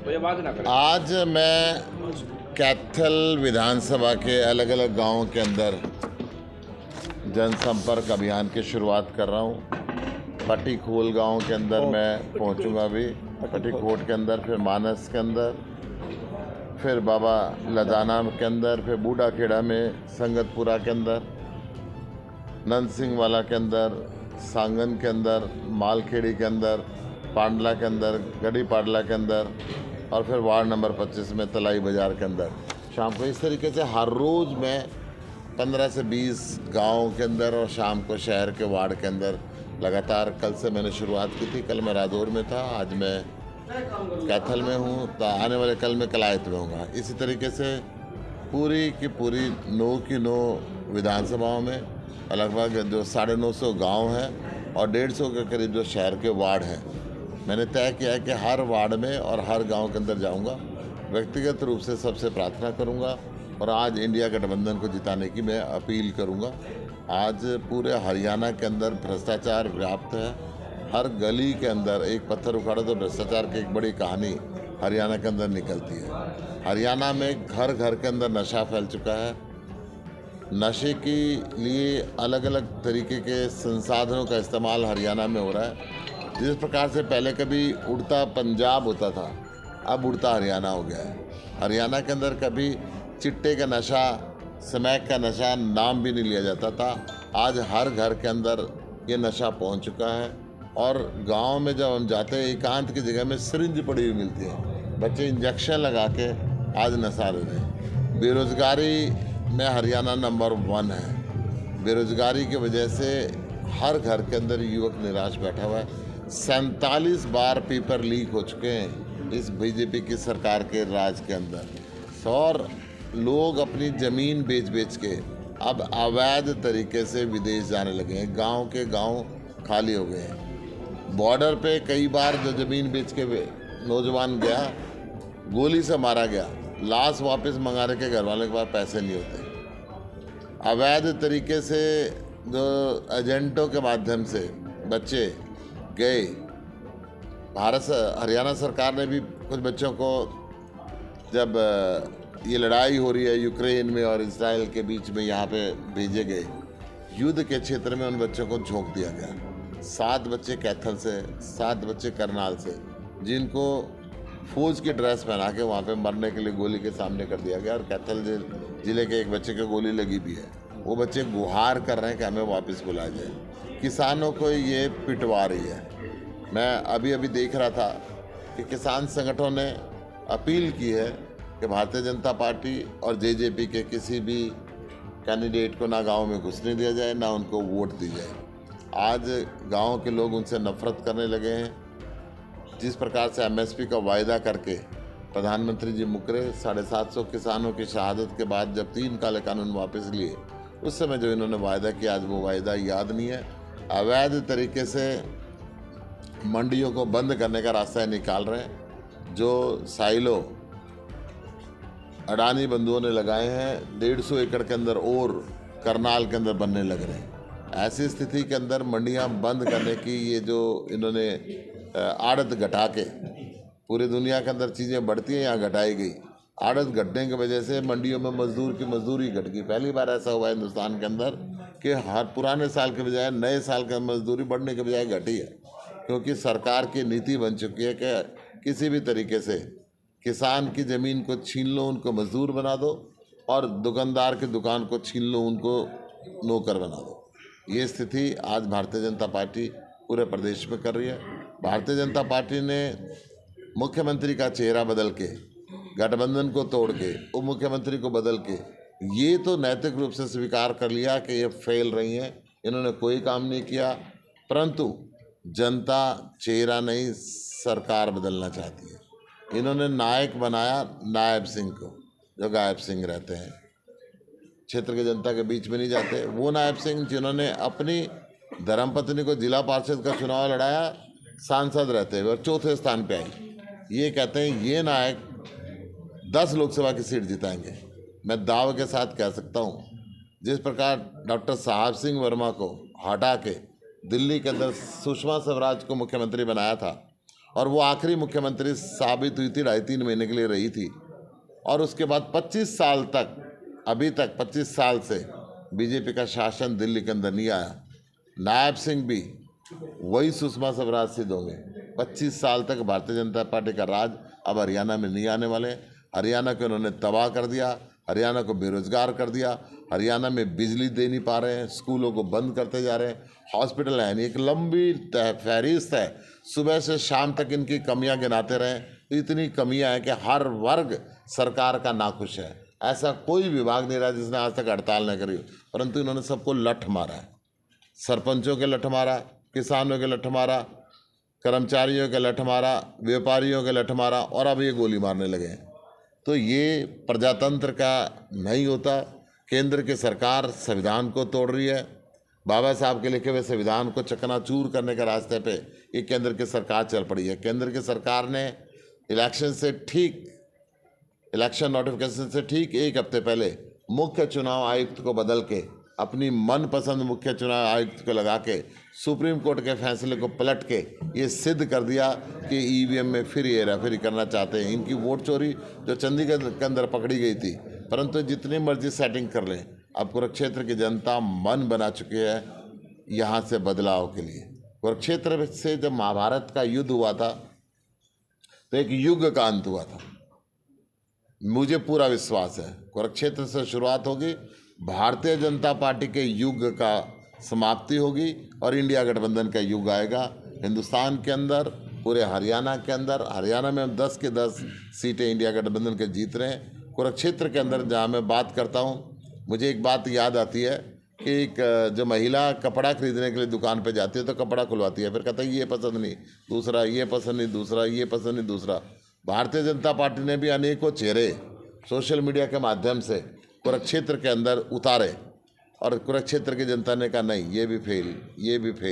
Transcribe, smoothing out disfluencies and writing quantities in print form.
तो ये बात ना करें। आज मैं कैथल विधानसभा के अलग अलग गांवों के अंदर जनसंपर्क अभियान की शुरुआत कर रहा हूं। पटीखोल गांव के अंदर मैं पहुंचूंगा अभी, पटीकोट के अंदर, फिर मानस के अंदर, फिर बाबा लदाना के अंदर, फिर बूढ़ा खेड़ा में, संगतपुरा के अंदर, नंद सिंह वाला के अंदर, सांगन के अंदर, मालखेड़ी के अंदर, पांडला के अंदर, गढ़ी पाडला के अंदर, और फिर वार्ड नंबर 25 में तलाई बाज़ार के अंदर शाम को। इस तरीके से हर रोज़ मैं 15 से 20 गाँव के अंदर और शाम को शहर के वार्ड के अंदर लगातार। कल से मैंने शुरुआत की थी, कल मैं रादौर में था, आज मैं कैथल में हूँ, तो आने वाले कल मैं कलायत में हूँगा। इसी तरीके से पूरी की पूरी 9 की 9 विधानसभाओं में लगभग जो 950 गांव हैं और 150 के करीब जो शहर के वार्ड हैं, मैंने तय किया है कि हर वार्ड में और हर गांव के अंदर जाऊंगा, व्यक्तिगत रूप से सबसे प्रार्थना करूंगा और आज इंडिया गठबंधन को जिताने की मैं अपील करूंगा। आज पूरे हरियाणा के अंदर भ्रष्टाचार व्याप्त है। हर गली के अंदर एक पत्थर उखाड़ो तो भ्रष्टाचार की एक बड़ी कहानी हरियाणा के अंदर निकलती है। हरियाणा में घर घर के अंदर नशा फैल चुका है। नशे के लिए अलग अलग तरीके के संसाधनों का इस्तेमाल हरियाणा में हो रहा है। जिस प्रकार से पहले कभी उड़ता पंजाब होता था, अब उड़ता हरियाणा हो गया है। हरियाणा के अंदर कभी चिट्टे का नशा, स्मैक का नशा नाम भी नहीं लिया जाता था, आज हर घर के अंदर ये नशा पहुंच चुका है। और गांव में जब हम जाते हैं, एकांत की जगह में सिरिंज पड़ी हुई मिलती है, बच्चे इंजेक्शन लगा के आज नशा ले रहे हैं। बेरोजगारी में हरियाणा नंबर 1 है। बेरोजगारी की वजह से हर घर के अंदर युवक निराश बैठा हुआ है। 47 बार पेपर लीक हो चुके हैं इस बीजेपी की सरकार के राज के अंदर, और लोग अपनी ज़मीन बेच बेच के अब अवैध तरीके से विदेश जाने लगे हैं। गांव के गांव खाली हो गए हैं। बॉर्डर पे कई बार जो ज़मीन बेच के नौजवान गया, गोली से मारा गया, लाश वापस मंगाने के घर वालों के पास पैसे नहीं होते। अवैध तरीके से जो एजेंटों के माध्यम से बच्चे गए, हरियाणा सरकार ने भी कुछ बच्चों को, जब ये लड़ाई हो रही है यूक्रेन में और इजराइल के बीच में, यहाँ पे भेजे गए, युद्ध के क्षेत्र में उन बच्चों को झोंक दिया गया। 7 बच्चे कैथल से, 7 बच्चे करनाल से, जिनको फौज की ड्रेस पहना के वहाँ पे मरने के लिए गोली के सामने कर दिया गया। और कैथल जिले के एक बच्चे को गोली लगी भी है। वो बच्चे गुहार कर रहे हैं कि हमें वापस बुलाया जाए। किसानों को ये पिटवा रही है। मैं अभी अभी देख रहा था कि किसान संगठनों ने अपील की है कि भारतीय जनता पार्टी और जेजेपी के किसी भी कैंडिडेट को ना गांव में घुसने दिया जाए, ना उनको वोट दी जाए। आज गांव के लोग उनसे नफरत करने लगे हैं। जिस प्रकार से एमएसपी का वायदा करके प्रधानमंत्री जी मुकरे, 750 किसानों की शहादत के बाद जब 3 काले कानून वापस लिए, उस समय जो इन्होंने वायदा किया, आज वो वायदा याद नहीं है। अवैध तरीके से मंडियों को बंद करने का रास्ता निकाल रहे हैं। जो साइलो अडानी बंधुओं ने लगाए हैं, 150 एकड़ के अंदर और करनाल के अंदर बनने लग रहे हैं। ऐसी स्थिति के अंदर मंडियां बंद करने की ये जो इन्होंने आड़त घटा के, पूरी दुनिया के अंदर चीज़ें बढ़ती हैं, यहाँ घटाई गई। आड़त घटने की वजह से मंडियों में मजदूर की मजदूरी घट गई। पहली बार ऐसा हुआ है हिंदुस्तान के अंदर कि हर पुराने साल के बजाय नए साल का मजदूरी बढ़ने के बजाय घटी है, क्योंकि सरकार की नीति बन चुकी है कि किसी भी तरीके से किसान की ज़मीन को छीन लो, उनको मजदूर बना दो, और दुकानदार की दुकान को छीन लो, उनको नौकर बना दो। ये स्थिति आज भारतीय जनता पार्टी पूरे प्रदेश में कर रही है। भारतीय जनता पार्टी ने मुख्यमंत्री का चेहरा बदल के, गठबंधन को तोड़ के, उप मुख्यमंत्री को बदल के, ये तो नैतिक रूप से स्वीकार कर लिया कि ये फेल रही हैं, इन्होंने कोई काम नहीं किया। परंतु जनता चेहरा नहीं, सरकार बदलना चाहती है। इन्होंने नायक बनाया नायब सिंह को, जो गायब सिंह रहते हैं, क्षेत्र की जनता के बीच में नहीं जाते। वो नायब सिंह जिन्होंने अपनी धर्मपत्नी को जिला पार्षद का चुनाव लड़ाया, सांसद रहते हुए, और 4थे स्थान पे आई। ये कहते हैं ये नायक 10 लोकसभा की सीट जिताएंगे। मैं दावे के साथ कह सकता हूँ, जिस प्रकार डॉक्टर साहब सिंह वर्मा को हटा के दिल्ली के अंदर सुषमा स्वराज को मुख्यमंत्री बनाया था, और वो आखिरी मुख्यमंत्री साबित हुई थी 2.5-3 महीने के लिए रही थी। और उसके बाद 25 साल तक, अभी तक 25 साल से बीजेपी का शासन दिल्ली के अंदर नहीं आया। नायब सिंह भी वही सुषमा स्वराज सिद्ध होंगे। 25 साल तक भारतीय जनता पार्टी का राज अब हरियाणा में नहीं आने वाले। हरियाणा को उन्होंने तबाह कर दिया, हरियाणा को बेरोजगार कर दिया, हरियाणा में बिजली दे नहीं पा रहे हैं, स्कूलों को बंद करते जा रहे हैं, हॉस्पिटल है नहीं, एक लंबी फहरिस्त है, सुबह से शाम तक इनकी कमियां गिनाते रहें तो इतनी कमियां हैं कि हर वर्ग सरकार का नाखुश है। ऐसा कोई विभाग नहीं रहा जिसने आज तक हड़ताल न करी, परंतु इन्होंने सबको लठ मारा है। सरपंचों के लठ मारा, किसानों के लठ मारा, कर्मचारियों के लठ मारा, व्यापारियों के लठ मारा, और अब ये गोली मारने लगे हैं। तो ये प्रजातंत्र का नहीं होता। केंद्र की सरकार संविधान को तोड़ रही है। बाबा साहब के लिखे हुए संविधान को चकनाचूर करने के रास्ते पे ये केंद्र की सरकार चल पड़ी है। केंद्र की सरकार ने इलेक्शन नोटिफिकेशन से ठीक 1 हफ्ते पहले मुख्य चुनाव आयुक्त को बदल के अपनी मनपसंद मुख्य चुनाव आयुक्त को लगा के सुप्रीम कोर्ट के फैसले को पलट के ये सिद्ध कर दिया कि ईवीएम में फिर हेराफेरी करना चाहते हैं। इनकी वोट चोरी जो चंडीगढ़ के अंदर पकड़ी गई थी, परंतु जितनी मर्जी सेटिंग कर लें, अब कुरुक्षेत्र की जनता मन बना चुकी है यहाँ से बदलाव के लिए। कुरुक्षेत्र से जब महाभारत का युद्ध हुआ था तो एक युग का अंत हुआ था। मुझे पूरा विश्वास है कुरुक्षेत्र से शुरुआत होगी, भारतीय जनता पार्टी के युग का समाप्ति होगी और इंडिया गठबंधन का युग आएगा। हिंदुस्तान के अंदर, पूरे हरियाणा के अंदर, हरियाणा में 10 के 10 सीटें इंडिया गठबंधन के जीत रहे हैं। कुरुक्षेत्र के अंदर जहाँ मैं बात करता हूँ, मुझे एक बात याद आती है कि एक जो महिला कपड़ा खरीदने के लिए दुकान पे जाती है तो कपड़ा खुलवाती है, फिर कहता है ये पसंद नहीं, दूसरा, ये पसंद नहीं, दूसरा, ये पसंद नहीं, दूसरा। भारतीय जनता पार्टी ने भी अनेकों चेहरे सोशल मीडिया के माध्यम से कुरुक्षेत्र के अंदर उतारे और कुरुक्षेत्र की जनता ने कहा नहीं, ये भी फेल, ये भी फेल।